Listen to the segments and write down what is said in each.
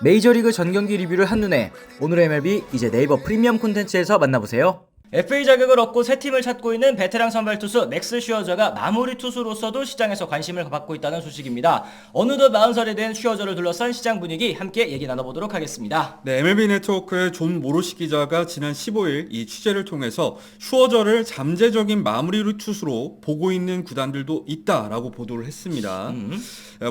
메이저리그 전경기 리뷰를 한눈에 오늘의 MLB 이제 네이버 프리미엄 콘텐츠에서 만나보세요. FA 자격을 얻고 새 팀을 찾고 있는 베테랑 선발 투수 맥스 슈어저가 마무리 투수로서도 시장에서 관심을 받고 있다는 소식입니다. 어느덧 40살이 된 슈어저를 둘러싼 시장 분위기 함께 얘기 나눠보도록 하겠습니다. 네, MLB 네트워크의 존 모로시 기자가 지난 15일 이 취재를 통해서 슈어저를 잠재적인 마무리 투수로 보고 있는 구단들도 있다라고 보도를 했습니다.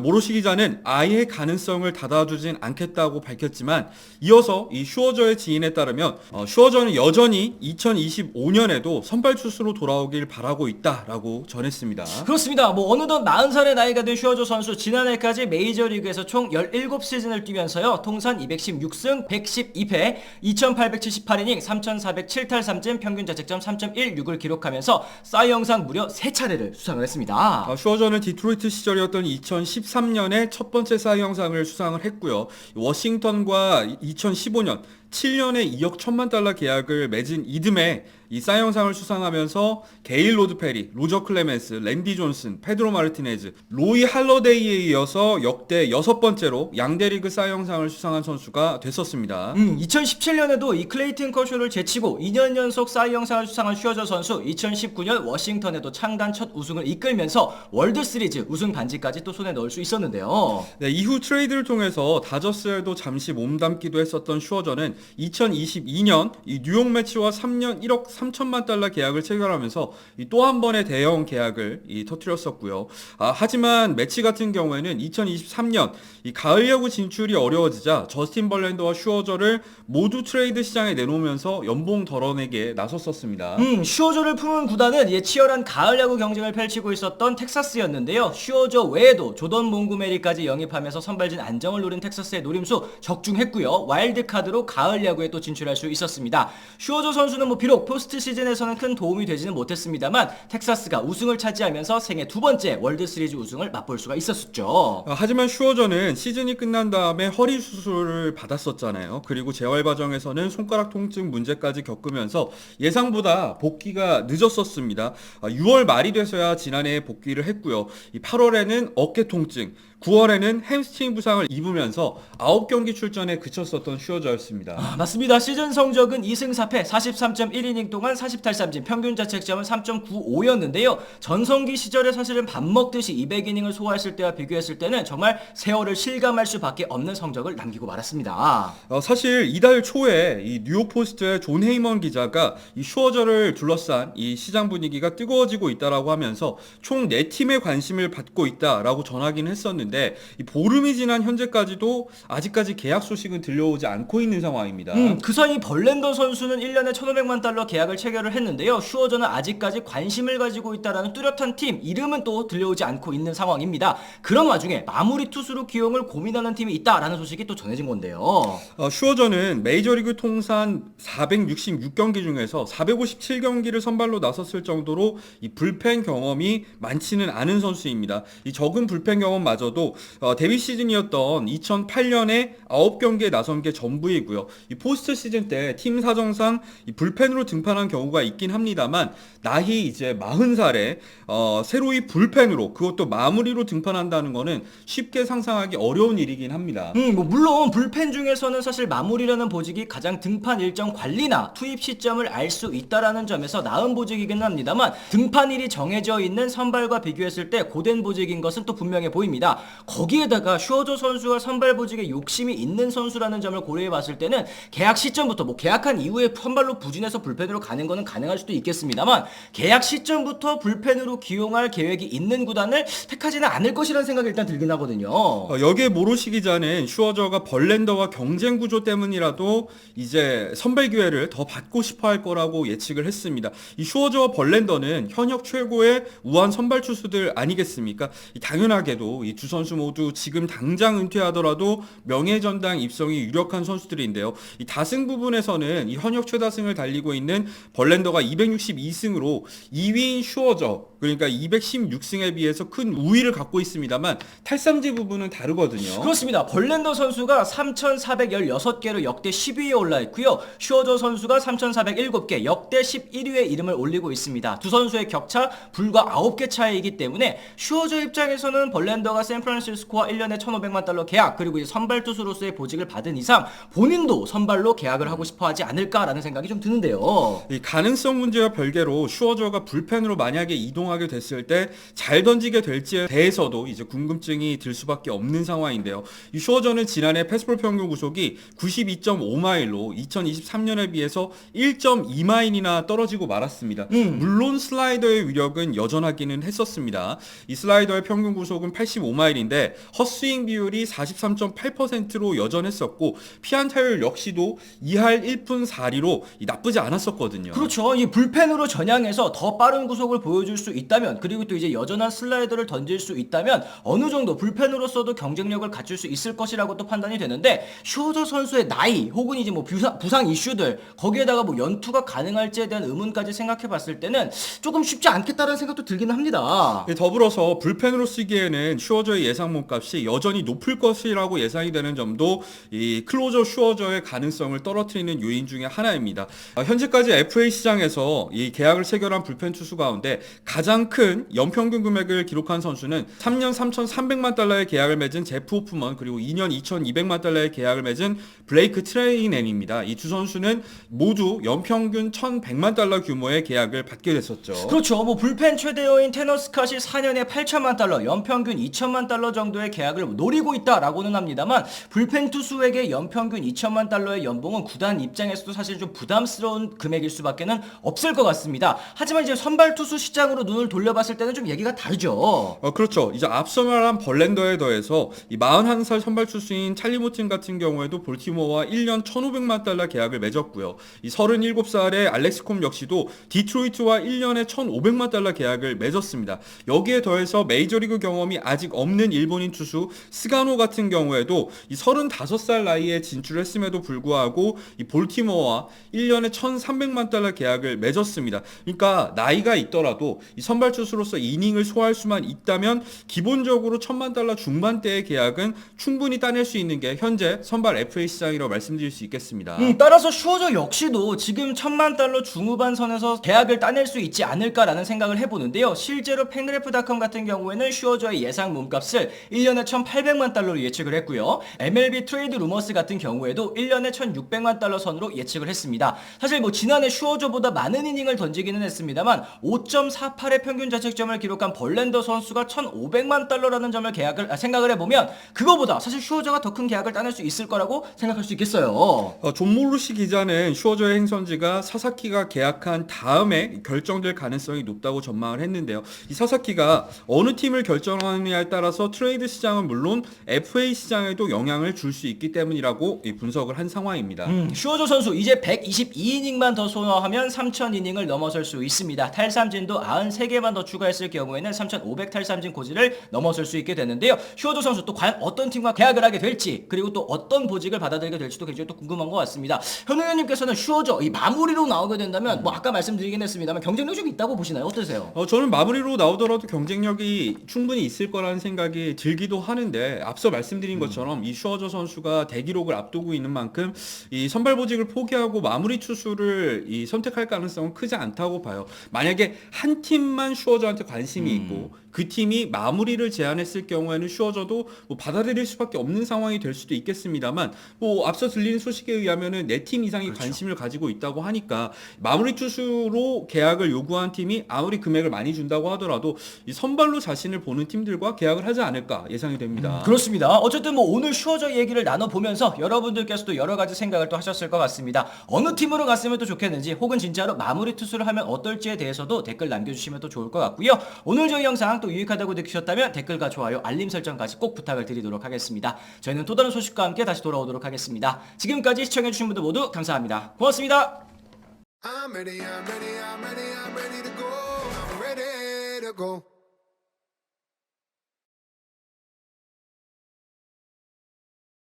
모로시 기자는 아예 가능성을 닫아두진 않겠다고 밝혔지만 이어서 이 슈어저의 지인에 따르면 슈어저는 여전히 2025년에도 선발 투수로 돌아오길 바라고 있다라고 전했습니다. 그렇습니다. 어느덧 40살의 나이가 된 슈어저 선수 지난해까지 메이저리그에서 총 17시즌을 뛰면서요. 통산 216승 112패 2878이닝 3407탈 3진 평균 자책점 3.16을 기록하면서 사이 영상 무려 3차례를 수상을 했습니다. 슈어저는 디트로이트 시절이었던 2013년에 첫 번째 사이 영상을 수상을 했고요. 워싱턴과 2015년 7년에 2억 1천만 달러 계약을 맺은 이듬해 이 사이 영상을 수상하면서 게일 로드 페리, 로저 클레멘스, 랜디 존슨, 페드로 마르티네즈, 로이 할러데이에 이어서 역대 6번째로 양대리그 사이 영상을 수상한 선수가 됐었습니다. 2017년에도 이 클레이튼 커쇼를 제치고 2년 연속 사이 영상을 수상한 슈어저 선수 2019년 워싱턴에도 창단 첫 우승을 이끌면서 월드시리즈 우승 반지까지 또 손에 넣을 수 있었는데요. 네, 이후 트레이드를 통해서 다저스에도 잠시 몸담기도 했었던 슈어저는 2022년 이 뉴욕 매치와 3년 1억 3천만 달러 계약을 체결하면서 또 한 번의 대형 계약을 터뜨렸었고요. 하지만 매치 같은 경우에는 2023년 이 가을 야구 진출이 어려워지자 저스틴 벌랜더와 슈어저를 모두 트레이드 시장에 내놓으면서 연봉 덜어내기에 나섰었습니다. 슈어저를 품은 구단은 치열한 가을 야구 경쟁을 펼치고 있었던 텍사스였는데요. 슈어저 외에도 조던 몽구메리까지 영입하면서 선발진 안정을 노린 텍사스의 노림수 적중했고요. 와일드카드로 가을 야구에 또 진출할 수 있었습니다. 슈어저 선수는 비록 포스트 시즌에서는 큰 도움이 되지는 못했습니다만 텍사스가 우승을 차지하면서 생애 두 번째 월드시리즈 우승을 맛볼 수가 있었죠. 하지만 슈어저는 시즌이 끝난 다음에 허리 수술을 받았었잖아요. 그리고 재활 과정에서는 손가락 통증 문제까지 겪으면서 예상보다 복귀가 늦었었습니다. 6월 말이 돼서야 지난해에 복귀를 했고요. 8월에는 어깨 통증, 9월에는 햄스트링 부상을 입으면서 9경기 출전에 그쳤었던 슈어저였습니다. 맞습니다. 시즌 성적은 2승 4패 43.1이닝 동안 40탈삼진 평균 자책점은 3.95였는데요. 전성기 시절에 사실은 밥 먹듯이 200이닝을 소화했을 때와 비교했을 때는 정말 세월을 실감할 수밖에 없는 성적을 남기고 말았습니다. 사실 이달 초에 이 뉴욕 포스트의 존 헤이먼 기자가 이 슈어저를 둘러싼 이 시장 분위기가 뜨거워지고 있다라고 하면서 총 4팀의 관심을 받고 있다라고 전하긴 했었는데 이 보름이 지난 현재까지도 아직까지 계약 소식은 들려오지 않고 있는 상황입니다. 그 사이 벌랜더 선수는 1년에 1,500만 달러 계약을 체결을 했는데요. 슈어저는 아직까지 관심을 가지고 있다라는 뚜렷한 팀 이름은 또 들려오지 않고 있는 상황입니다. 그런 와중에 마무리 투수로 기용을 고민하는 팀이 있다라는 소식이 또 전해진 건데요. 슈어저는 메이저리그 통산 466경기 중에서 457경기를 선발로 나섰을 정도로 이 불펜 경험이 많지는 않은 선수입니다. 이 적은 불펜 경험마저도 데뷔 시즌이었던 2008년에 9경기에 나선 게 전부이고요. 이 포스트 시즌 때 팀 사정상 이 불펜으로 등판한 경우가 있긴 합니다만 나이 이제 40살에 새로이 불펜으로 그것도 마무리로 등판한다는 거는 쉽게 상상하기 어려운 일이긴 합니다. 물론 불펜 중에서는 사실 마무리라는 보직이 가장 등판 일정 관리나 투입 시점을 알 수 있다라는 점에서 나은 보직이긴 합니다만 등판일이 정해져 있는 선발과 비교했을 때 고된 보직인 것은 또 분명해 보입니다. 거기에다가 슈어저 선수가 선발 보직에 욕심이 있는 선수라는 점을 고려해 봤을 때는 계약 시점부터 계약한 이후에 선발로 부진해서 불펜으로 가는 거는 가능할 수도 있겠습니다만 계약 시점부터 불펜으로 기용할 계획이 있는 구단을 택하지는 않을 것이라는 생각이 일단 들긴 하거든요. 여기에 모로시 기자는 슈어저가 벌랜더와 경쟁 구조 때문이라도 이제 선발 기회를 더 받고 싶어 할 거라고 예측을 했습니다. 이 슈어저와 벌랜더는 현역 최고의 우한 선발 투수들 아니겠습니까? 당연하게도 이 두 선수 모두 지금 당장 은퇴하더라도 명예전당 입성이 유력한 선수들인데요. 이 다승 부분에서는 이 현역 최다승을 달리고 있는 벌랜더가 262승으로 2위인 슈어저 그러니까 216승에 비해서 큰 우위를 갖고 있습니다만 탈삼진 부분은 다르거든요. 그렇습니다. 벌랜더 선수가 3,416개로 역대 10위에 올라 있고요. 슈어저 선수가 3,407개 역대 11위에 이름을 올리고 있습니다. 두 선수의 격차 불과 9개 차이이기 때문에 슈어저 입장에서는 벌랜더가 샌프란시스코 샌프란시스코와 1년에 1,500만 달러 계약, 그리고 이제 선발 투수로서의 보직을 받은 이상 본인도 선발로 계약을 하고 싶어 하지 않을까라는 생각이 좀 드는데요. 이 가능성 문제와 별개로 슈워저가 불펜으로 만약에 이동하게 됐을 때 잘 던지게 될지에 대해서도 이제 궁금증이 들 수밖에 없는 상황인데요. 이 슈워저는 지난해 패스볼 평균 구속이 92.5마일로 2023년에 비해서 1.2마일이나 떨어지고 말았습니다. 물론 슬라이더의 위력은 여전하기는 했었습니다. 이 슬라이더의 평균 구속은 85마일인데 헛스윙 비율이 43.8%로 여전했었고 피안 타율 역시도 2할 1푼 4리로 나쁘지 않았었거든요. 그렇죠. 이 불펜으로 전향해서 더 빠른 구속을 보여줄 수 있다면, 그리고 또 이제 여전한 슬라이더를 던질 수 있다면 어느 정도 불펜으로서도 경쟁력을 갖출 수 있을 것이라고 또 판단이 되는데, 슈워저 선수의 나이 혹은 이제 뭐 부상 이슈들, 거기에다가 뭐 연투가 가능할지에 대한 의문까지 생각해봤을 때는 조금 쉽지 않겠다는 생각도 들긴 합니다. 더불어서 불펜으로 쓰기에는 슈워저의 예상 몸값이 여전히 높을 것이라고 예상이 되는 점도 이 클로저 슈워저의 가능성을 떨어뜨리는 요인 중에 하나입니다. 현재까지 FA 시장에서 이 계약을 체결한 불펜 투수 가운데 가장 큰 연평균 금액을 기록한 선수는 3년 3,300만 달러의 계약을 맺은 제프 호프먼, 그리고 2년 2,200만 달러의 계약을 맺은 블레이크 트레이넨입니다. 이 두 선수는 모두 연평균 1,100만 달러 규모의 계약을 받게 됐었죠. 그렇죠. 뭐 불펜 최대어인 테너 스캇이 4년에 8천만 달러, 연평균 2천만 달러 정도의 계약을 노리고 있다라고는 합니다만, 불펜 투수에게 연평균 2천만 달러의 연봉은 구단 입장에서도 사실 좀 부담스러운 금액일 수밖에는 없을 것 같습니다. 하지만 이제 선발 투수 시장으로 눈을 돌려봤을 때는 좀 얘기가 다르죠. 그렇죠. 이제 앞서 말한 벌렌더에 더해서 이 41살 선발 투수인 찰리 모튼 같은 경우에도 볼티모어와 1년 1,500만 달러 계약을 맺었고요. 이 37살의 알렉스 콤 역시도 디트로이트와 1년에 1,500만 달러 계약을 맺었습니다. 여기에 더해서 메이저리그 경험이 아직 없는 일본인 투수 스가노 같은 경우에도 이 35살 나이에 진출했음에도 불구하고 이 볼티모어와 1년에 1,300만 달러 계약을 맺었습니다. 그러니까 나이가 있더라도 이 선발 투수로서 이닝을 소화할 수만 있다면 기본적으로 1,000만 달러 중반대의 계약은 충분히 따낼 수 있는 게 현재 선발 FA 시장이라고 말씀드릴 수 있겠습니다. 따라서 슈워저 역시도 지금 1,000만 달러 중후반 선에서 계약을 따낼 수 있지 않을까라는 생각을 해보는데요. 실제로 팬그래프닷컴 같은 경우에는 슈워저의 예상 몸값을 1년에 1,800만 달러로 예측을 했고요. MLB 트레이드 루머스 같은 경우에도 1년에 1,600만 달러 선으로 예측을 했습니다. 사실 뭐 지난해 슈워저보다 많은 이닝을 던지기는 했습니다만 5.48의 평균 자책점을 기록한 벌렌더 선수가 1,500만 달러라는 점을 생각을 해보면 그거보다 사실 슈워저가 더 큰 계약을 따낼 수 있을 거라고 생각할 수 있겠어요. 존 모루시 기자는 슈워저의 행선지가 사사키가 계약한 다음에 결정될 가능성이 높다고 전망을 했는데요. 이 사사키가 어느 팀을 결정하느냐에 따라서 트레이드 시장은 물론 FA 시장에도 영향을 줄 수 있기 때문이라고 분석을 한 상황입니다. 슈워저 선수 이제 122이닝만 더 소화하면 3,000이닝을 넘어설 수 있습니다. 탈삼진도 93개만 더 추가했을 경우에는 3,500 탈삼진 고지를 넘어설 수 있게 되는데요. 슈워저 선수 또 과연 어떤 팀과 계약을 하게 될지, 그리고 또 어떤 보직을 받아들이게 될지도 굉장히 또 궁금한 것 같습니다. 현우 의원님께서는 슈워저 이 마무리로 나오게 된다면 뭐 아까 말씀드리긴 했습니다만 경쟁력 좀 있다고 보시나요? 어떠세요? 저는 마무리로 나오더라도 경쟁력이 충분히 있을 거라는 생각이 들기도 하는데, 앞서 말씀드린 것처럼 이 슈워저 선수가 대기록을 앞두고 있는 만큼 이 선발 보직을 포기하고 마무리 투수를 선택할 가능성은 크지 않다고 봐요. 만약에 한 팀만 슈워저한테 관심이 있고 그 팀이 마무리를 제안했을 경우에는 슈워저도 뭐 받아들일 수밖에 없는 상황이 될 수도 있겠습니다만, 뭐 앞서 들리는 소식에 의하면은 4팀 이상이 관심을 가지고 있다고 하니까 마무리 투수로 계약을 요구한 팀이 아무리 금액을 많이 준다고 하더라도 이 선발로 자신을 보는 팀들과 계약을 하지 않을까 예상이 됩니다. 그렇습니다. 어쨌든 뭐 오늘 슈워저 얘기를 나눠보면서 여러분들께서도 여러 가지 생각을 또 하셨을 것 같습니다. 어느 팀으로 갔으면 또 좋겠는지, 혹은 진짜로 마무리 투수를 하면 어떨지에 대해서도 댓글 남겨주시면 또 좋을 것 같고요. 오늘 저희 영상 또 유익하다고 느끼셨다면 댓글과 좋아요, 알림 설정까지 꼭 부탁을 드리도록 하겠습니다. 저희는 또 다른 소식과 함께 다시 돌아오도록 하겠습니다. 지금까지 시청해주신 분들 모두 감사합니다. 고맙습니다. I'm ready to go. I'm ready to go.